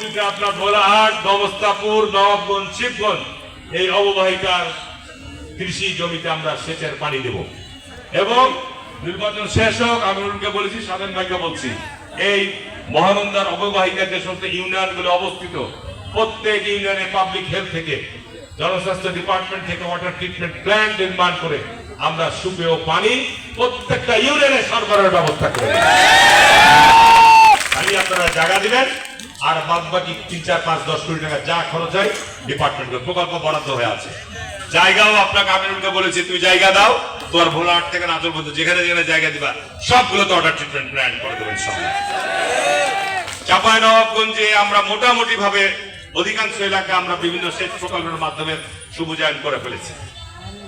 পরবর্তীতে আপনার ভোলাহাট, দমস্তাপুর, নবাবগঞ্জ, শিবগঞ্জ এই অববাহিকার কৃষি জমিতে আমরা সেচের পানি দেব। এবং নির্বাচন শেষ হোক, আমি উনকে বলেছি, স্বাধীন ভাইকে বলছি, এই মহানন্দার অববাহিকার যে সমস্ত ইউনিয়নগুলো অবস্থিত, প্রত্যেক ইউনিয়নে পাবলিক হেলথ থেকে, জনস্বাস্থ্য ডিপার্টমেন্ট থেকে ওয়াটার ট্রিটমেন্ট প্ল্যান্ট নির্মাণ করে আমরা সুপেয় পানি প্রত্যেকটা ইউনিয়নে সরবরাহের ব্যবস্থা করব। খালি আপনারা জায়গা দিবেন, আর বাদ বাকি 3, 4, 5, 10 কোটি টাকা যা খরচ হয় ডিপার্টমেন্ট প্রকল্প বরাদ্দ হয়ে আছে। জায়গাও আপনাকে আমি বলেছি, তুমি জায়গা দাও, তোমার ভোলাহাট থেকে নাচল পর্যন্ত যেখানে যেখানে জায়গা দিবা সবগুলোতে ওয়াটার ট্রিটমেন্ট প্ল্যান্ট করে দেবেন সব। চাঁপাইনবাবগঞ্জে আমরা মোটামুটি ভাবে অধিকাংশ এলাকা আমরা বিভিন্ন সেচ প্রকল্পের মাধ্যমে সবুজায়ন করে ফেলেছি।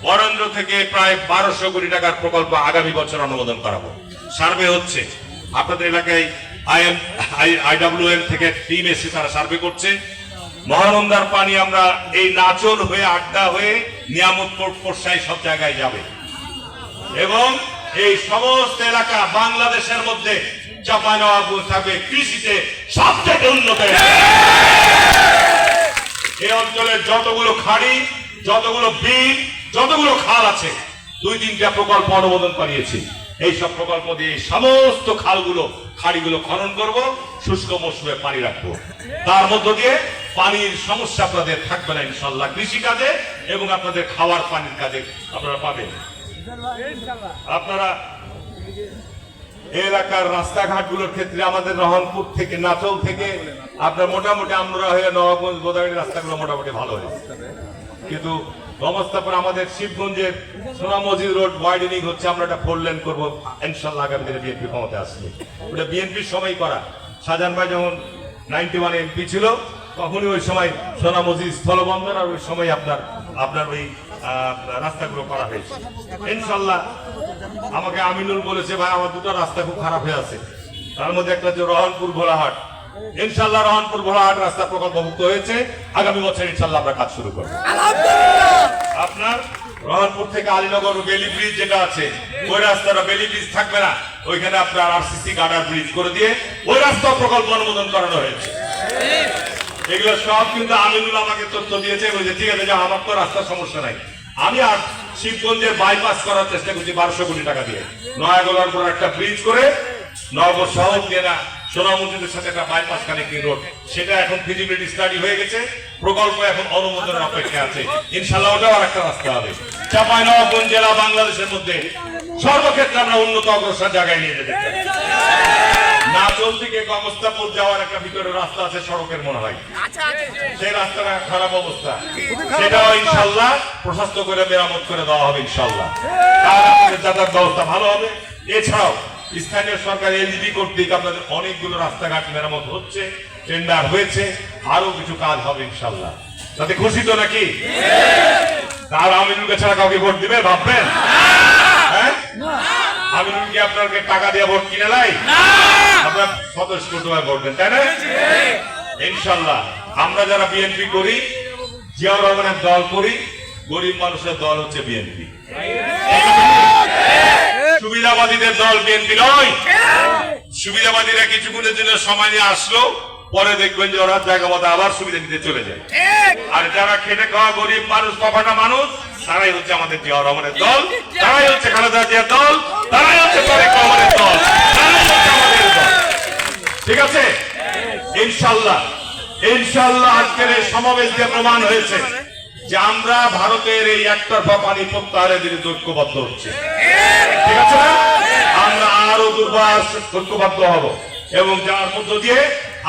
বরেন্দ্র থেকে প্রায় 1200 কোটি টাকার প্রকল্প আগামী বছর অনুমোদন করাবো। সার্ভে হচ্ছে আপনাদের এলাকায়, IWM থেকে টিম এসে তারা সার্ভে করছে। মহানন্দার পানি আমরা এই নাচল হয়ে, আড্ডা হয়ে, নিয়ামতপুর, পোরশাই সব জায়গায় যাবে এবং এই সমস্ত এলাকা বাংলাদেশের মধ্যে চাঁপাইনবাবগঞ্জ থাকবে কৃষিতে সবচেয়ে উন্নত। এই অঞ্চলের যতগুলো খাড়ি, যতগুলো বিল, যতগুলো খাল আছে, 2-3টা প্রকল্প অনুমোদন করিয়েছি। এই সব প্রকল্প দিয়ে সমস্ত খালগুলো, খাড়িগুলো খনন করব, শুষ্ক মৌসুমে পানি রাখবো। তার মধ্য দিয়ে পানির সমস্যা আপনাদের থাকবে না ইনশাল্লাহ কৃষিকাজে, এবং আপনাদের খাওয়ার পানির কাজে আপনারা পাবেন। আপনারা এলাকার রাস্তাঘাটগুলোর ক্ষেত্রে আমাদের রহনপুর থেকে, নাচল থেকে আপনার মোটামুটি আমরা হয়ে নবাবগঞ্জ, গোদাগাড়ি রাস্তাগুলো মোটামুটি ভালো হয়েছে, কিন্তু দমস্তাপুর আমাদের শিবগঞ্জের সোনা মসজিদ রোড ওয়াইডেনিং হচ্ছে, আমরা এটা 4 লেন করবো ইনশাল্লাহ আগামী দিনে বিএনপি ক্ষমতা আসলে। ওটা বিএনপির সময় করা। শাহজাহান ভাই যখন 91 এমপি ছিল তখনই ওই সময় সোনা মসজিদ স্থলবন্দর, আর ওই সময় আপনার ওই রাস্তাগুলো করা হয়েছে ইনশাল্লাহ। আমাকে আমিনুল বলেছে, ভাই আমার 2টা রাস্তা খুব খারাপ হয়ে আছে, তার মধ্যে একটা হচ্ছে রহনপুর ভোলাহাট। ইনশাল্লাহ রহনপুর ভোলাহাট রাস্তা প্রকল্পভুক্ত হয়েছে, আগামী বছর ইনশাল্লাহ আমরা কাজ শুরু করব। আপনার রহনপুর থেকে আলীনগর বেলি ব্রিজ যেটা আছে, ওই রাস্তাটা বেলি ব্রিজ থাকবে না, ওইখানে আপনার RCC গার্ডার ব্রিজ করে দিয়ে ওই রাস্তা প্রকল্প অনুমোদন করানো হয়েছে। এগুলো সব কিন্তু আমিনুল আমাকে তথ্য দিয়েছে, বলছে ঠিক আছে, আমার তো রাস্তার সমস্যা নাই। আমি আর শিবগঞ্জের বাইপাস করার চেষ্টা করছি 1200 কোটি টাকা দিয়ে, নয়াগড়ার পর একটা ব্রিজ করে নগর শহর দিয়ে না সোনা মসজিদের সাথে একটা বাইপাস কানেক্টিং রোড, সেটা এখন ফিজিবিলিটি স্টাডি হয়ে গেছে, প্রকল্প এখন অনুমোদনের অপেক্ষা আছে। ইনশাল্লাহ ওটাও একটা রাস্তা হবে। চাঁপাইনবাবগঞ্জ জেলা বাংলাদেশের মধ্যে সর্বক্ষেত্রে আমরা উন্নত অগ্রসর জায়গায় নিয়ে যেতে চাই। নাচল থেকে দমস্তাপুর যাওয়ার একটা ভিতরে রাস্তা আছে, সড়কের মনে হয়, সেই রাস্তাটা খারাপ অবস্থা, সেটাও ইনশাল্লাহ প্রশস্ত করে মেরামত করে দেওয়া হবে ইনশাল্লাহ, তাহলে আপনাদের যাতায়াত ব্যবস্থা ভালো হবে। এছাড়াও স্থানীয় সরকার LGB কর্তৃক আপনাদের অনেকগুলো রাস্তাঘাট মেরামত হচ্ছে, টেন্ডার হয়েছে, আরো কিছু কাজ হবে ইনশাল্লাহ। তাতে খুশি তো নাকি? তার আমিনুলকে ছাড়া কাউকে ভোট দিবে ভাববেন? হ্যাঁ, আমিনুল কি আপনাকে টাকা দিয়ে ভোট কিনে লাই? আপনার স্বতঃস্ফূর্তভাবে ভোট দেন, তাই না? ইনশাল্লাহ আমরা যারা বিএনপি করি, জিয়াউর রহমানের দল করি, গরিব মানুষের দল হচ্ছে বিএনপি। সুবিধাবাদীদের দল বিএনপি নয়। সুবিধাবাদীরা কিছুক্ষণের জন্য সময় নিয়ে আসলো, পরে দেখবেন যে ওরা জায়গা মতো আবার সুবিধা নিতে চলে যায়। আর যারা খেটে খাওয়া গরিব মানুষ, কপাটা মানুষ, তারাই হচ্ছে আমাদের জিয়াউর রহমানের দল, তারাই হচ্ছে খালেদা জিয়ার দল, তারাই হচ্ছে তারেক রহমানের দল, তারাই হচ্ছে আমাদের দল। ঠিক আছে? ইনশাল্লাহ ইনশাল্লাহ আজকের এই সমাবেশ দিয়ে প্রমাণ হয়েছে যে আমরা ভারতের এই একতরফা পানি প্রত্যাহারের বিরুদ্ধে ঐক্যবদ্ধ হচ্ছে। ঠিক আছে না? আমরা আরো দুর্বাস ঐক্যবদ্ধ হব, এবং যার মধ্য দিয়ে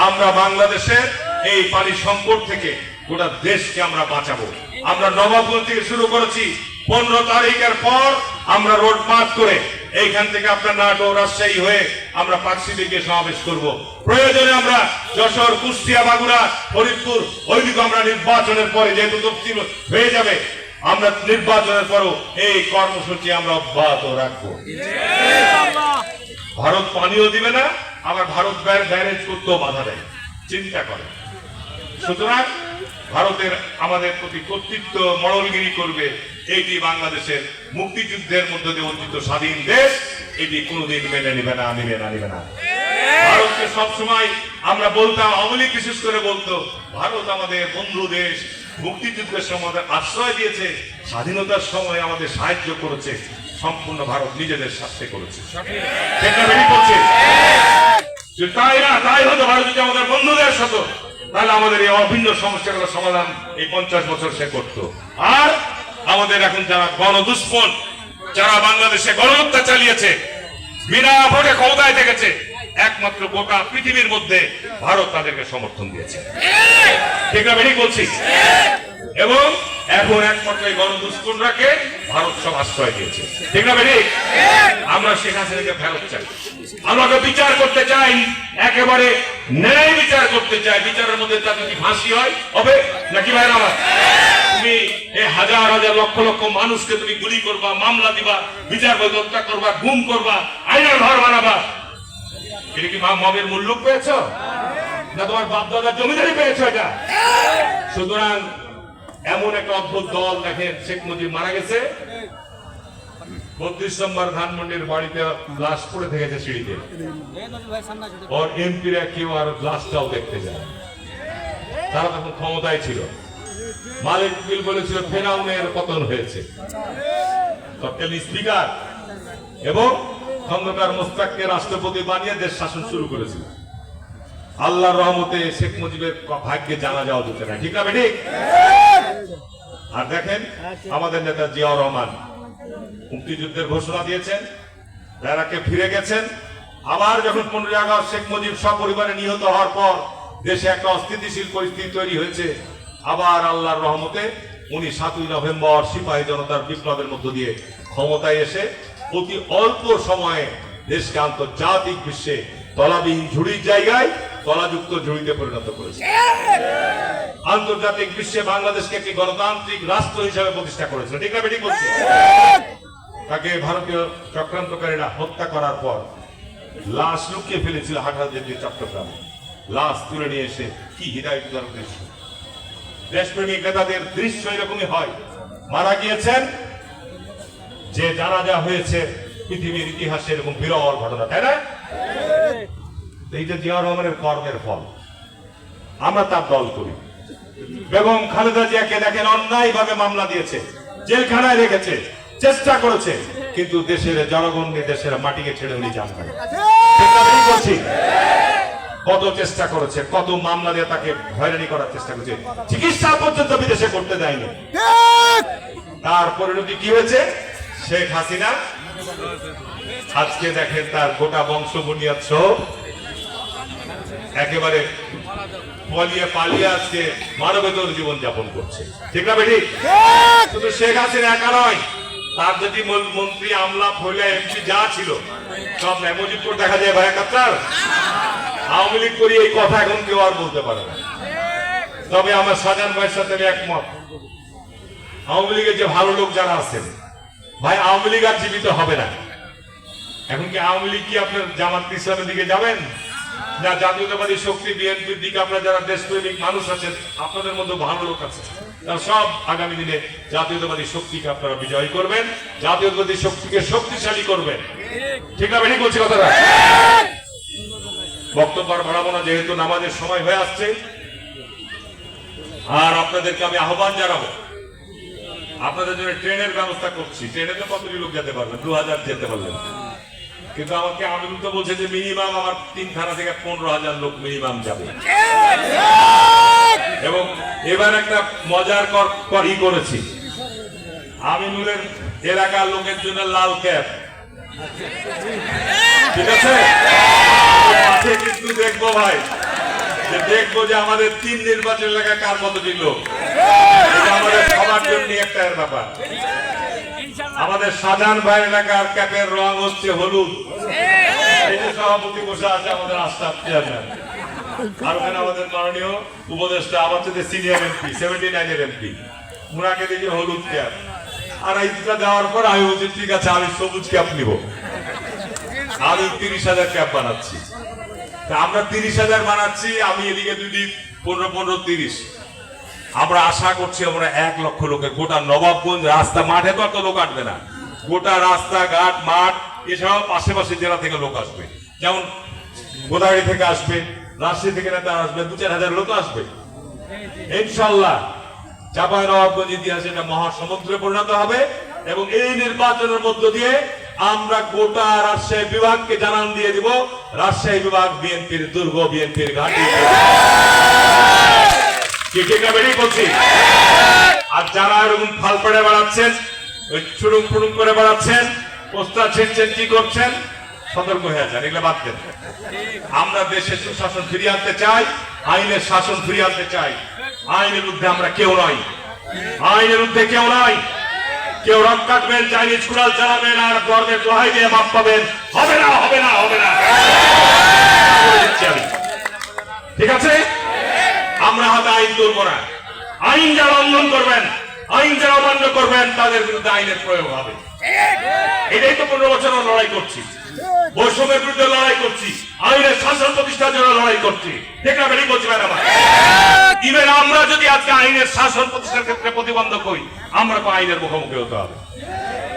আমরা বাংলাদেশের এই পানি সংকট থেকে গোটা দেশকে আমরা বাঁচাবো। আমরা নবাবগঞ্জ থেকে শুরু করেছি, 15 তারিখের পর আমরা রোড মার্চ করে এইখান থেকে আপনার নাটোর, রাজশাহী হয়ে আমরা পাকশিতে গিয়ে সমাবেশ করব। প্রয়োজনে আমরা যশোর, কুষ্টিয়া, বাগুড়া, ফরিদপুর, ওইদিকে আমরা নির্বাচনের পরে, যেহেতু তফসিল হয়ে যাবে, আমরা নির্বাচনের পরও এই কর্মসূচি আমরা অব্যাহত রাখবো। ভারত পানিও দিবে না, আবার ভারত ব্যারেজ করতেও বাধা দেয়, চিন্তা করে। সুতরাং ভারতের আমাদের প্রতি কর্তৃত্ব মড়লগিরি করবে, এইটি বাংলাদেশের মুক্তিযুদ্ধের মধ্যে দিয়ে অর্জিত স্বাধীন দেশ, এটি কোনোদিন মেনে নিবে না, নিবে না, নিবে না। ভারতকে সবসময় আমরা বলতাম, আওয়ামী লীগ বিশেষ করে বলতো, ভারত আমাদের বন্ধু দেশ, মুক্তিযুদ্ধের সময় আমাদের আশ্রয় দিয়েছে, স্বাধীনতার সময় আমাদের সাহায্য করেছে, সম্পূর্ণ ভারত নিজেদের স্বার্থে করেছে। সেটা বেরিয়ে পড়ছে। তাই না? তাই হতো ভারত যদি আমাদের বন্ধু দেশ হতো, তাহলে আমাদের এই অভিন্ন সমস্যাগুলো সমাধান এই 50 বছর সে করত। আর আমাদের এখন যারা গণদুষ্পন, যারা বাংলাদেশে গণহত্যা চালিয়েছে, বিনা ভোটে ক্ষমতায় থেকেছে, একমাত্র গোটা পৃথিবীর মধ্যে ভারত তাদেরকে সমর্থন দিয়েছে। ঠিক না? বেরিয়ে বলছি। এবং এখন একমাত্র এই গণদুষ্কর্মীকে ভারত সব আশ্রয় দিয়েছে। ঠিক না বেরিয়ে? আমরা শেখ হাসিনাকে ফেরত চাই, আমরা বিচার করতে চাই, একেবারে ন্যায় বিচার করতে চাই। বিচারের মধ্যে তার যদি ফাঁসি হয় হবে নাকি ভাই? আমার তুমি এই হাজার হাজার লক্ষ লক্ষ মানুষকে তুমি গুলি করবা, মামলা দিবা, বিচার হত্যা করবা, গুম করবা, আইনের ঘর বানাবা, এটা কি মবের মূল্য পেয়েছ না তোমার বাপ দাদার জমিদারি পেয়েছ? এটা সুতরাং এমন একটা অদ্ভুত দল। দেখেন, শেখ মুজিব মারা গেছে, 32 নম্বর ধানমন্ডির বাড়িতে লাশ পড়ে থেকেছে সিঁড়িতে, ওর এমপিরা কেউ আর লাশটাও দেখতে যায়। তারা তখন ক্ষমতায় ছিল। মালিক বিল বলেছিল ফেরাউনের পতন হয়েছে, তৎকালীন স্পিকার এবং খন্দকার মোস্তাককে রাষ্ট্রপতি বানিয়ে দেশ শাসন শুরু করেছিল। আল্লাহর রহমতে শেখ মুজিবের ভাগ্যে জানা যাওয়া যেতে না। ঠিক না বেঠিক? আর দেখেন, আমাদের নেতা জিয়াউর রহমান মুক্তিযুদ্ধের ঘোষণা দিয়েছেন, ব্যারাকে ফিরে গেছেন। আবার যখন 15 আগস্ট শেখ মুজিব সপরিবারে নিহত হওয়ার পর দেশে একটা অস্থিতিশীল পরিস্থিতি তৈরি হয়েছে, আবার আল্লাহর রহমতে উনি 7ই নভেম্বর সিপাহী জনতার বিপ্লবের মধ্য দিয়ে ক্ষমতায় এসে অতি অল্প সময়ে দেশকে আন্তর্জাতিক বিশ্বে তলাবিহীন ঝুড়ির জায়গায় তলাযুক্ত ঝুড়িতে পরিণত করেছে। আন্তর্জাতিক বিশ্বে বাংলাদেশকে একটি গণতান্ত্রিক রাষ্ট্র হিসেবে প্রতিষ্ঠা করেছিল। ঠিক না বেঠিক বলছি? তাকে ভারতীয় চক্রান্তকারীরা হত্যা করার পর লাশ লুকিয়ে ফেলেছিল হাটহাজারী চট্টগ্রামে। লাশ তুলে নিয়ে এসে কি হৃদয় দৃশ্য! দেশপ্রেমিক নেতাদের দৃশ্য এরকমই হয়। মারা গিয়েছেন, যে জানাজা হয়েছে পৃথিবীর ইতিহাসে এরকম বিরল ঘটনা, তাই না? এইটা জিয়াউর রহমানের কর্মের ফল। আমরা তার দল করি। বেগম খালেদা জিয়াকে দেখেন, অন্যায় ভাবে মামলা দিয়েছে, জেলখানায় রেখেছে, চেষ্টা করেছে, কিন্তু দেশের জনগণকে, দেশের মাটিকে ছেড়ে উনি যান নাই। কত চেষ্টা করেছে, কত মামলা দিয়ে তাকে হয়রানি করার চেষ্টা করেছে, চিকিৎসা পর্যন্ত বিদেশে করতে দেয়নি। তার পরিণতি কি হয়েছে? শেখ হাসিনা আজকে দেখেন তার গোটা বংশ বুনিয়াদ সহ একেবারে পালিয়ে আজকে মানবেতর জীবন যাপন করছে। ঠিক না বেঠিক? শুধু শেখ হাসিনা একা নয়, তার যদি মন্ত্রী, আমলা, ফইলা, এমপি যা ছিল সব নাই। মুজিবপুর দেখা যায় ভাই কাপ্তার আওয়ামী লীগ করি, এই কথা এখন কেউ আর বলতে পারে না। তবে আমার শাহজাহান ভাইয়ের সাথে একমত, আওয়ামী লীগের যে ভালো লোক যারা আছেন ভাই, আওয়ামী লীগ আর জীবিত হবে না। এখন কি আওয়ামী লীগ কি আপনার জামাত ইসলামের দিকে যাবেন না জাতীয়তাবাদী শক্তি বিএনপির দিকে? আপনার যারা দেশপ্রেমিক মানুষ আছেন, আপনাদের মধ্যে ভালো লোক আছে, তারা সব আগামী দিনে জাতীয়তাবাদী শক্তিকে আপনারা বিজয় করবেন, জাতীয়তাবাদী শক্তিকে শক্তিশালী করবেন। ঠিক না বেঠিক বলছি কথাটা? বক্তব্য আর বাড়াবো না, যেহেতু নামাজের সময় হয়ে আসছে। আর আপনাদেরকে আমি আহ্বান জানাবো, আপনাদের জন্য ট্রেনের ব্যবস্থা করছি। ট্রেনে তো কতটি লোক যেতে পারবেন? 2000 যেতে পারবেন, কিন্তু আমাকে আমিনুল তো বলছে যে মিনিমাম আমার 3 থানা থেকে 15,000 লোক মিনিমাম যাবে। এবং এবার একটা মজার ই করেছি, আমিনুলের এলাকার লোকের জন্য লাল ক্যাপ। ঠিক আছে? কিন্তু দেখবো ভাই, যে দেখবো যে আমাদের 3 নির্বাচন এলাকায় কার কতটি লোক। এটা আমাদের সবার জন্য একটা ব্যাপার। আমাদের শাহজাহান ভাই এলাকার ক্যাপের রং হচ্ছে হলুদ। এই যে সভাপতি বসে আছে আমাদের আস্থার চেয়ারম্যান, আর ওখানে আমাদের মাননীয় উপদেষ্টা, আমার সাথে সিনিয়র এমপি, 79 এমপি, ওনাকে দিয়েছে হলুদ ক্যাপ। আর এইটা দেওয়ার পর আমি বলছি ঠিক আছে, আমি সবুজ ক্যাপ নিব। আমি 30,000 ক্যাপ বানাচ্ছি। আমরা 30,000 বানাচ্ছি, আমি এদিকে 2 দিন 15, 30। আমরা আশা করছি আমরা 1 লক্ষ লোকের গোটা নবাবগঞ্জ রাস্তা, মাঠে তো অত লোক আসবে না, গোটা রাস্তাঘাট, মাঠ, এসব আশেপাশে জেলা থেকে লোক আসবে। যেমন গোদাগাড়ি থেকে আসবে, রাজশাহী থেকে নেতা আসবে, 2-4 হাজার লোক আসবে ইনশাআল্লাহ। চাঁপাইনবাবগঞ্জ ইতিহাসে একটা মহাসমুদ্রে পরিণত হবে এবং এই নির্বাচনের মধ্য দিয়ে আমরা গোটা রাজশাহী বিভাগকে জানান দিয়ে দিব রাজশাহী বিভাগ বিএনপির দুর্গ, বিএনপির ঘাঁটি। ঠিক না বেরিয়ে বলছি? আর যারা এরকম ফাল পেড়ে বেড়াচ্ছেন, ওই চুরুং ফুড়ুং করে বেড়াচ্ছেন, পোস্টার ছিঁড়ছেন, কি করছেন, সতর্ক হয়ে যান, এগুলো বাদ দেন। আমরা দেশে সুশাসন ফিরিয়ে আনতে চাই, আইনের শাসন ফিরিয়ে আনতে চাই। আইনের বিরুদ্ধে আমরা কেউ নয়, আইনের বিরুদ্ধে কেউ নয়। কেউ রক কাটবেন, চাইনিজ কুড়াল চালাবেন আর ধর্মের দোহাই দিয়ে মাপ পাবেন, হবে না, হবে না, হবে না। ঠিক আছে? আমরা হাতে আইন তুলব না। আইন যারা লঙ্ঘন করবেন, আইন যারা অমান্য করবেন, তাদের বিরুদ্ধে আইনের প্রয়োগ হবে। এটাই তো 15 বছর লড়াই করছি, বৈষম্যের বিরুদ্ধে লড়াই করছি, আইনের শাসন প্রতিষ্ঠার জন্য লড়াই করছি। ঠিক না বেরিয়ে বলছি ম্যাডাম? ইভেন আমরা যদি আজকে আইনের শাসন প্রতিষ্ঠার ক্ষেত্রে প্রতিবন্ধক হই, আমরা তো আইনের মুখোমুখি হতে হবে।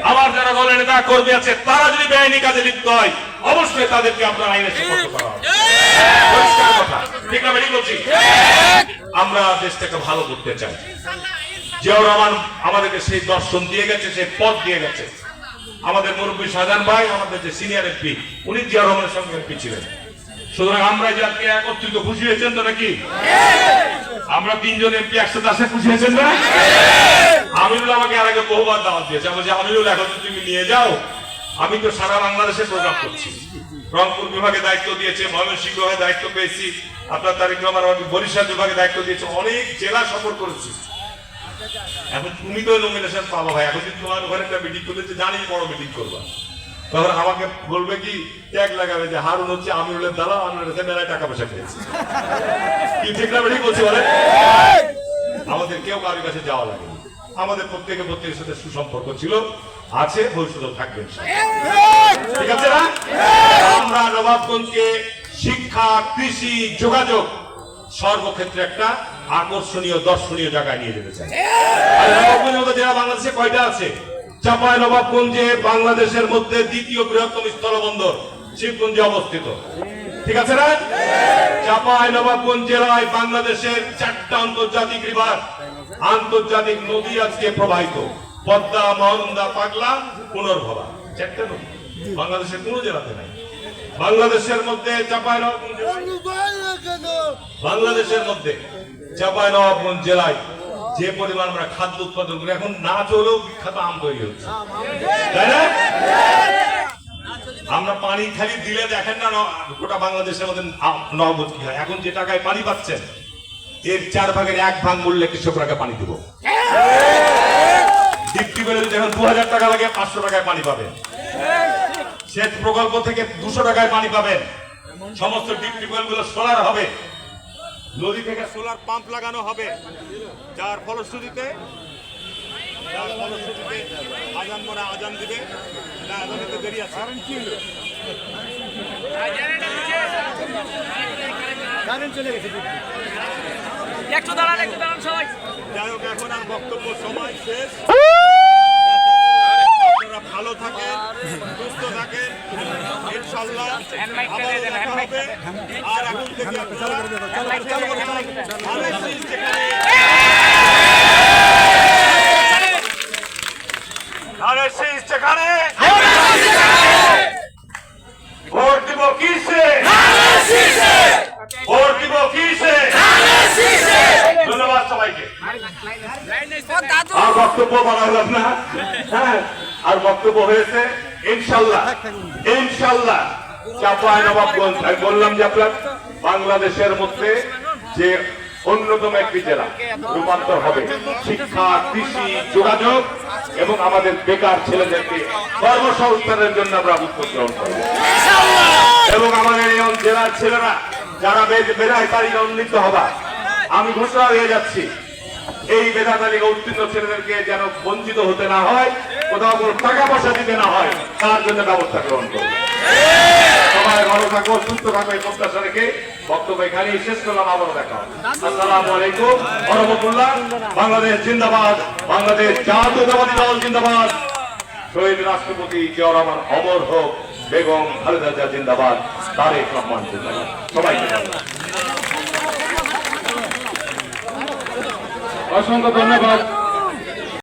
আবার যারা দলের নেতা কর্মী আছে, তারা যদি বেআইনি কাজে লিপ্ত হয়, অবশ্যই তাদেরকে আপনার আইনের সুপর্দ করা হবে। পরিষ্কার কথা। ঠিক না বেরিয়ে বলছি? আমরা দেশটাকে ভালো করতে চাই। জিয়াউর রহমান আমাদেরকে সেই দর্শন দিয়ে গেছে, সেই পথ দিয়ে গেছে। আমাদের মুরব্বী শাহজাহান ভাই, আমাদের যে সিনিয়র এমপি, উনি জিয়াউর রহমানের সঙ্গে এমপি ছিলেন। সুতরাং আমরা যে আজকে একত্রিত খুশি হয়েছেন তো নাকি? আমরা 3 জন এমপি একসাথে আসে খুশি হয়েছেন না? আমিনুল আমাকে আর আগে বহুবার দাওয়াত দিয়েছে, আমি বলছি আমিনুল এখন তুমি নিয়ে যাও, আমি তো সারা বাংলাদেশে প্রোগ্রাম করছি। রংপুর বিভাগে দায়িত্ব দিয়েছে, ময়মনসিংহ বিভাগে দায়িত্ব পেয়েছি, আপনার তারিক রহমান আমাকে বরিশাল বিভাগে দায়িত্ব দিয়েছে, অনেক জেলা সফর করেছি। এখন তুমি তো নমিনেশন পাবো ভাই, এখন যদি তোমার ওখানে একটা মিটিং করতে জানি বড় মিটিং করবা, তখন আমাকে বলবে কি, ট্যাগ লাগাবে যে হারুন হচ্ছে আমিনুলের দ্বারা, আমিনুলের কাছে মেলায় টাকা পয়সা পেয়েছে। কি ঠিক না বেঠিক বলছি বলে? আমাদের কেউ কারোর কাছে যাওয়া লাগে, আমাদের প্রত্যেকের সাথে সুসম্পর্ক ছিল, আছে, ভবিষ্যতে থাকবেন। ঠিক আছে না? আমরা নবাবগঞ্জকে শিক্ষা, কৃষি, যোগাযোগ সর্বক্ষেত্রে একটা আকর্ষণীয় দর্শনীয় জায়গায় নিয়ে যেতে চাই। আর নবাবগঞ্জের মধ্যে যারা বাংলাদেশে কয়টা আছে? চাঁপাইনবাবগঞ্জে বাংলাদেশের মধ্যে দ্বিতীয় বৃহত্তম স্থলবন্দর শিবগঞ্জে অবস্থিত। ঠিক আছে না? চাঁপাইনবাবগঞ্জ জেলায় বাংলাদেশের 4টা আন্তর্জাতিক রিভার, আন্তর্জাতিক নদী আজকে প্রবাহিত। পদ্মা, মহানন্দা, পাগলা, পুনর্ভবা, 4টা নদী বাংলাদেশের কোন জেলাতে নাই। বাংলাদেশের মধ্যে চাঁপাইনবাবগঞ্জ জেলায় যে পরিমাণ আমরা খাদ্য উৎপাদন করি, এখন না চলেও বিখ্যাত আম তৈরি হচ্ছে, তাই না? আমরা পানি খালি দিলে দেখেন না গোটা বাংলাদেশের মধ্যে নবাবগঞ্জ কি হয়। এখন যে টাকায় পানি পাচ্ছেন, এর 4 ভাগের 1 ভাগ মূল্যে কৃষকরাকে পানি দিব। ডিপ টিউবওয়েলে যখন 2000 টাকা লাগে, 500 টাকায় পানি পাবেন। সেচ প্রকল্প থেকে 200 টাকায় পানি পাবেন। সমস্ত ডিপ টিউবওয়েল গুলো সোলার হবে, নদী থেকে সোলার পাম্প লাগানো হবে, যার ফলশ্রুতিতে আজান মনে আজান দিবে না, আজানিতে দেরি আছে। একটু দাঁড়ান সবাই। যাই হোক, এখন আর বক্তব্য সময় শেষ। আপনারা ভালো থাকেন, সুস্থ থাকেন, ইনশাআল্লাহ আবারও দেখা হবে। আর এখন থেকে আপনারা ভোট দিব কিসে? ভোট দিব কিসে? ধন্যবাদ সবাইকে। আর বক্তব্য বাড়ালাম না, হ্যাঁ, আর বক্তব্য হয়েছে। ইনশাল্লাহ ইনশাল্লাহ চাঁপাইনবাবগঞ্জ, আমি বললাম যে আপনার বাংলাদেশের মধ্যে যে অন্যতম একটি জেলা রূপান্তর হবে। শিক্ষা, কৃষি, যোগাযোগ এবং আমাদের বেকার ছেলেদেরকে কর্মসংস্থানের জন্য আমরা উদ্যোগ গ্রহণ করব। এবং আমাদের এই জেলার ছেলেরা যারা মেধায় তালিকা উন্নীত হবা, আমি ঘোষণা হয়ে যাচ্ছি, এই মেধা তালিকা উত্তীর্ণ ছেলেদেরকে যেন বঞ্চিত হতে না হয়, কোথাও কোনো টাকা পয়সা দিতে না হয়, তার জন্য ব্যবস্থা গ্রহণ করব। সবাই ভালো থাকো, সুস্থ থাকো, এই প্রত্যাশা রেখে বক্তব্য এখানেই শেষ করলাম। আবারও দেখা হবে। আসসালামু আলাইকুম ওয়া রাহমাতুল্লাহ। বাংলাদেশ জিন্দাবাদ, বাংলাদেশ জাতীয়তাবাদী দল জিন্দাবাদ, শহীদ রাষ্ট্রপতি জিয়াউর রহমান অমর হোক, বেগম খালেদা জিয়া জিন্দাবাদ, তারেক রহমান জিন্দাবাদ। সবাইকে অসংখ্য ধন্যবাদ।